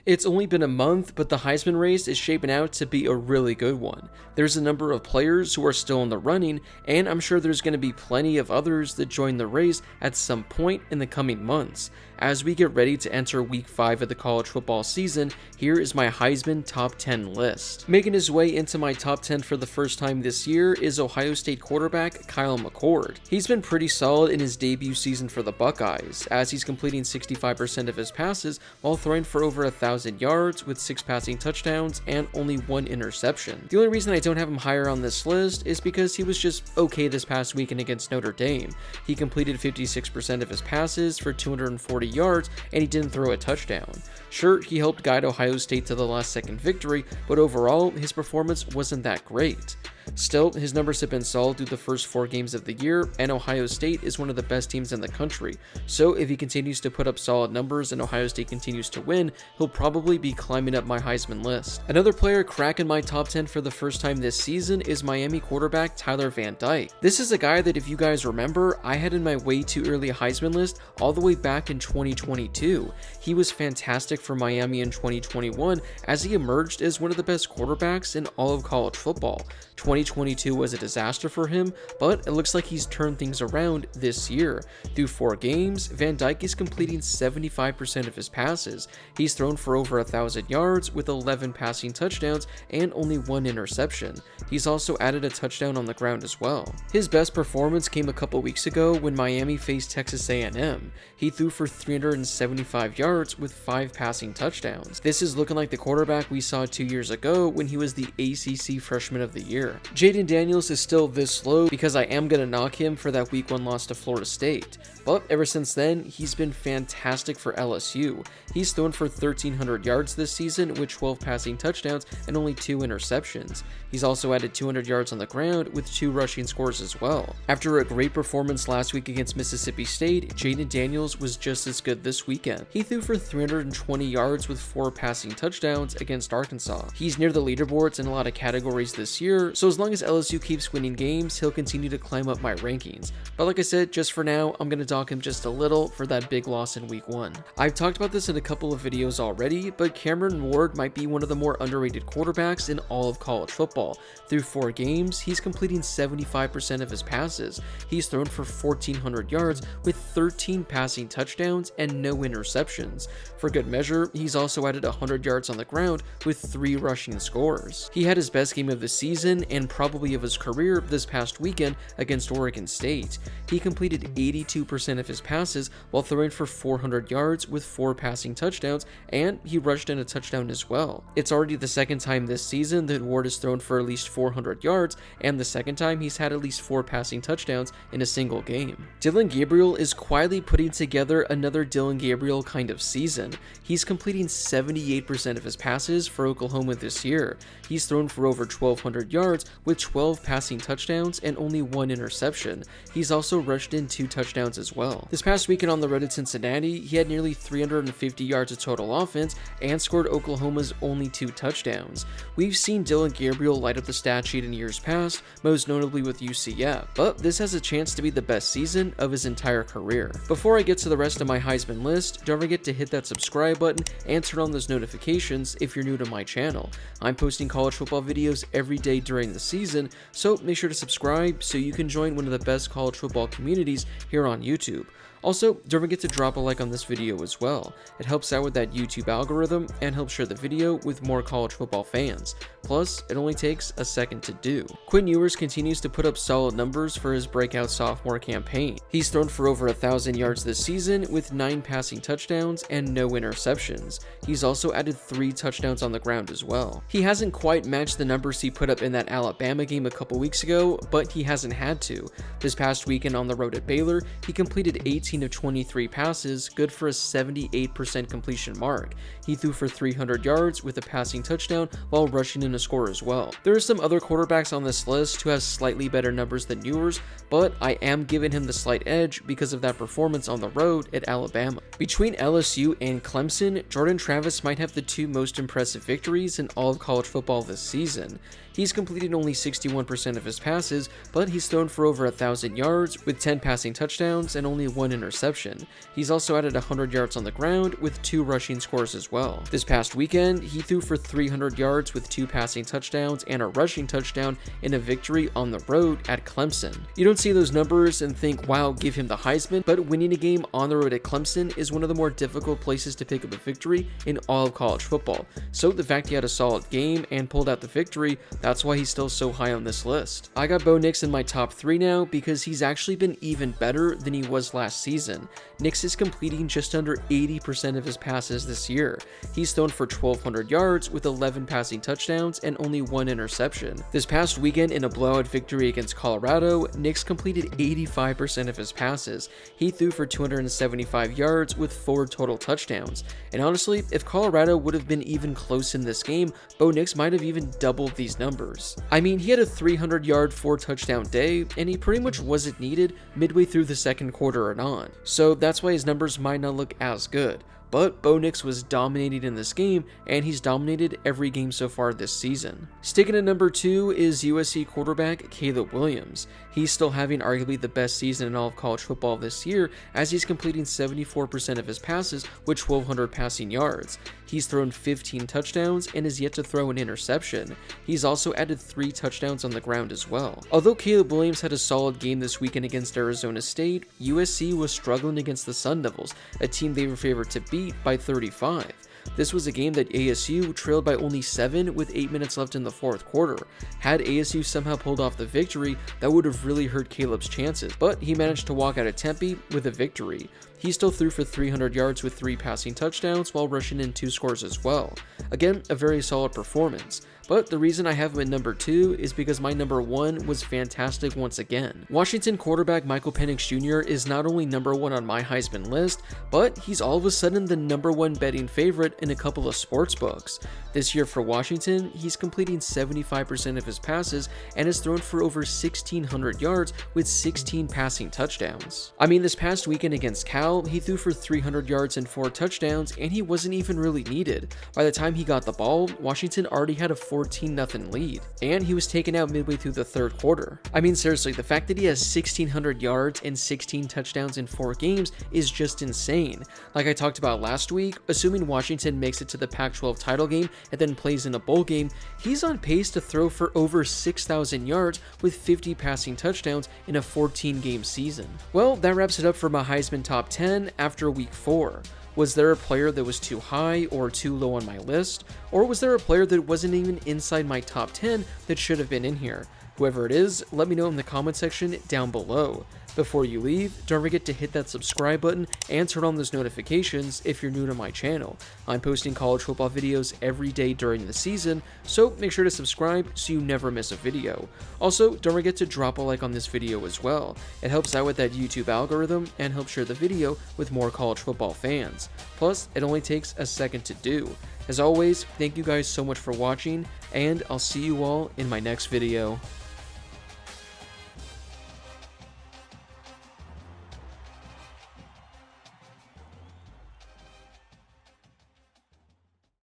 It's only been a month, but the Heisman race is shaping out to be a really good one. There's a number of players who are still in the running, and I'm sure there's going to be plenty of others that join the race at some point in the coming months. As we get ready to enter week 5 of the college football season, here is my Heisman top 10 list. Making his way into my top 10 for the first time this year is Ohio State quarterback Kyle McCord. He's been pretty solid in his debut season for the Buckeyes, as he's completing 65% of his passes while throwing for over 1,000 yards with 6 passing touchdowns and only 1 interception. The only reason I don't have him higher on this list is because he was just okay this past weekend against Notre Dame. He completed 56% of his passes for 240 yards and he didn't throw a touchdown. Sure, he helped guide Ohio State to the last-second victory, but overall, his performance wasn't that great. Still, his numbers have been solid through the first 4 games of the year, and Ohio State is one of the best teams in the country, so if he continues to put up solid numbers and Ohio State continues to win, he'll probably be climbing up my Heisman list. Another player cracking my top 10 for the first time this season is Miami quarterback Tyler Van Dyke. This is a guy that, if you guys remember, I had in my way too early Heisman list all the way back in 2022. He was fantastic for Miami in 2021 as he emerged as one of the best quarterbacks in all of college football. 2022 was a disaster for him, but it looks like he's turned things around this year. Through 4 games, Van Dyke is completing 75% of his passes. He's thrown for over 1,000 yards with 11 passing touchdowns and only 1 interception. He's also added a touchdown on the ground as well. His best performance came a couple weeks ago when Miami faced Texas A&M. He threw for 375 yards with 5 passing touchdowns. This is looking like the quarterback we saw 2 years ago when he was the ACC Freshman of the Year. Jayden Daniels is still this slow because I am going to knock him for that week 1 loss to Florida State, but ever since then, he's been fantastic for LSU. He's thrown for 1,300 yards this season with 12 passing touchdowns and only 2 interceptions. He's also added 200 yards on the ground with 2 rushing scores as well. After a great performance last week against Mississippi State, Jayden Daniels was just as good this weekend. He threw for 320 yards with 4 passing touchdowns against Arkansas. He's near the leaderboards in a lot of categories this year, so as long as LSU keeps winning games, he'll continue to climb up my rankings. But like I said, just for now, I'm going to dock him just a little for that big loss in week 1. I've talked about this in a couple of videos already, but Cameron Ward might be one of the more underrated quarterbacks in all of college football. Through 4 games, he's completing 75% of his passes. He's thrown for 1,400 yards with 13 passing touchdowns and no interceptions. For good measure, he's also added 100 yards on the ground with 3 rushing scores. He had his best game of the season and probably of his career this past weekend against Oregon State. He completed 82% of his passes while throwing for 400 yards with 4 passing touchdowns, and he rushed in a touchdown as well. It's already the second time this season that Ward has thrown for at least 400 yards, and the second time he's had at least 4 passing touchdowns in a single game. Dillon Gabriel is quietly putting together another Dillon Gabriel kind of season. He's completing 78% of his passes for Oklahoma this year. He's thrown for over 1,200 yards with 12 passing touchdowns and only 1 interception. He's also rushed in 2 touchdowns as well. This past weekend on the road at Cincinnati, he had nearly 350 yards of total offense and scored Oklahoma's only 2 touchdowns. We've seen Dillon Gabriel light up the stat sheet in years past, most notably with UCF, but this has a chance to be the best season of his entire career. Before I get to the rest of my Heisman list, don't forget to hit that subscribe button and turn on those notifications if you're new to my channel. I'm posting college football videos every day during the season, so make sure to subscribe so you can join one of the best college football communities here on YouTube. Also, don't forget to drop a like on this video as well. It helps out with that YouTube algorithm and helps share the video with more college football fans. Plus, it only takes a second to do. Quinn Ewers continues to put up solid numbers for his breakout sophomore campaign. He's thrown for over 1,000 yards this season with 9 passing touchdowns and no interceptions. He's also added 3 touchdowns on the ground as well. He hasn't quite matched the numbers he put up in that Alabama game a couple weeks ago, but he hasn't had to. This past weekend on the road at Baylor, he completed 18 of 23 passes, good for a 78% completion mark. He threw for 300 yards with a passing touchdown while rushing in a score as well. There are some other quarterbacks on this list who have slightly better numbers than Ewers, but I am giving him the slight edge because of that performance on the road at Alabama. Between LSU and Clemson, Jordan Travis might have the 2 most impressive victories in all of college football this season. He's completed only 61% of his passes, but he's thrown for over 1,000 yards with 10 passing touchdowns and only 1 interception. He's also added 100 yards on the ground with 2 rushing scores as well. This past weekend, he threw for 300 yards with 2 passing touchdowns and a rushing touchdown in a victory on the road at Clemson. You don't see those numbers and think, wow, give him the Heisman, but winning a game on the road at Clemson is one of the more difficult places to pick up a victory in all of college football. So the fact he had a solid game and pulled out the victory, that's why he's still so high on this list. I got Bo Nix in my top 3 now because he's actually been even better than he was last season. Nix is completing just under 80% of his passes this year. He's thrown for 1,200 yards with 11 passing touchdowns and only 1 interception. This past weekend in a blowout victory against Colorado, Nix completed 85% of his passes. He threw for 275 yards with 4 total touchdowns. And honestly, if Colorado would have been even close in this game, Bo Nix might have even doubled these numbers. I mean, he had a 300-yard, 4-touchdown day, and he pretty much wasn't needed midway through the second quarter and on. So that's why his numbers might not look as good. But Bo Nix was dominating in this game, and he's dominated every game so far this season. Sticking at number 2 is USC quarterback Caleb Williams. He's still having arguably the best season in all of college football this year, as he's completing 74% of his passes with 1,200 passing yards. He's thrown 15 touchdowns and is yet to throw an interception. He's also added 3 touchdowns on the ground as well. Although Caleb Williams had a solid game this weekend against Arizona State, USC was struggling against the Sun Devils, a team they were favored to beat by 35. This was a game that ASU trailed by only 7 with 8 minutes left in the fourth quarter. Had ASU somehow pulled off the victory, that would have really hurt Caleb's chances, but he managed to walk out of Tempe with a victory. He still threw for 300 yards with 3 passing touchdowns while rushing in 2 scores as well. Again, a very solid performance. But the reason I have him at number 2 is because my number 1 was fantastic once again. Washington quarterback Michael Penix Jr. is not only number 1 on my Heisman list, but he's all of a sudden the number 1 betting favorite in a couple of sports books. This year for Washington, he's completing 75% of his passes and has thrown for over 1,600 yards with 16 passing touchdowns. I mean, this past weekend against Cal, he threw for 300 yards and 4 touchdowns, and he wasn't even really needed. By the time he got the ball, Washington already had a 14-0 lead, and he was taken out midway through the third quarter. I mean, seriously, the fact that he has 1,600 yards and 16 touchdowns in 4 games is just insane. Like I talked about last week, assuming Washington makes it to the Pac-12 title game and then plays in a bowl game, he's on pace to throw for over 6,000 yards with 50 passing touchdowns in a 14-game season. Well, that wraps it up for my Heisman top 10 after week 4. Was there a player that was too high or too low on my list? Or was there a player that wasn't even inside my top 10 that should have been in here? Whoever it is, let me know in the comment section down below. Before you leave, don't forget to hit that subscribe button and turn on those notifications if you're new to my channel. I'm posting college football videos every day during the season, so make sure to subscribe so you never miss a video. Also, don't forget to drop a like on this video as well. It helps out with that YouTube algorithm and helps share the video with more college football fans. Plus, it only takes a second to do. As always, thank you guys so much for watching, and I'll see you all in my next video.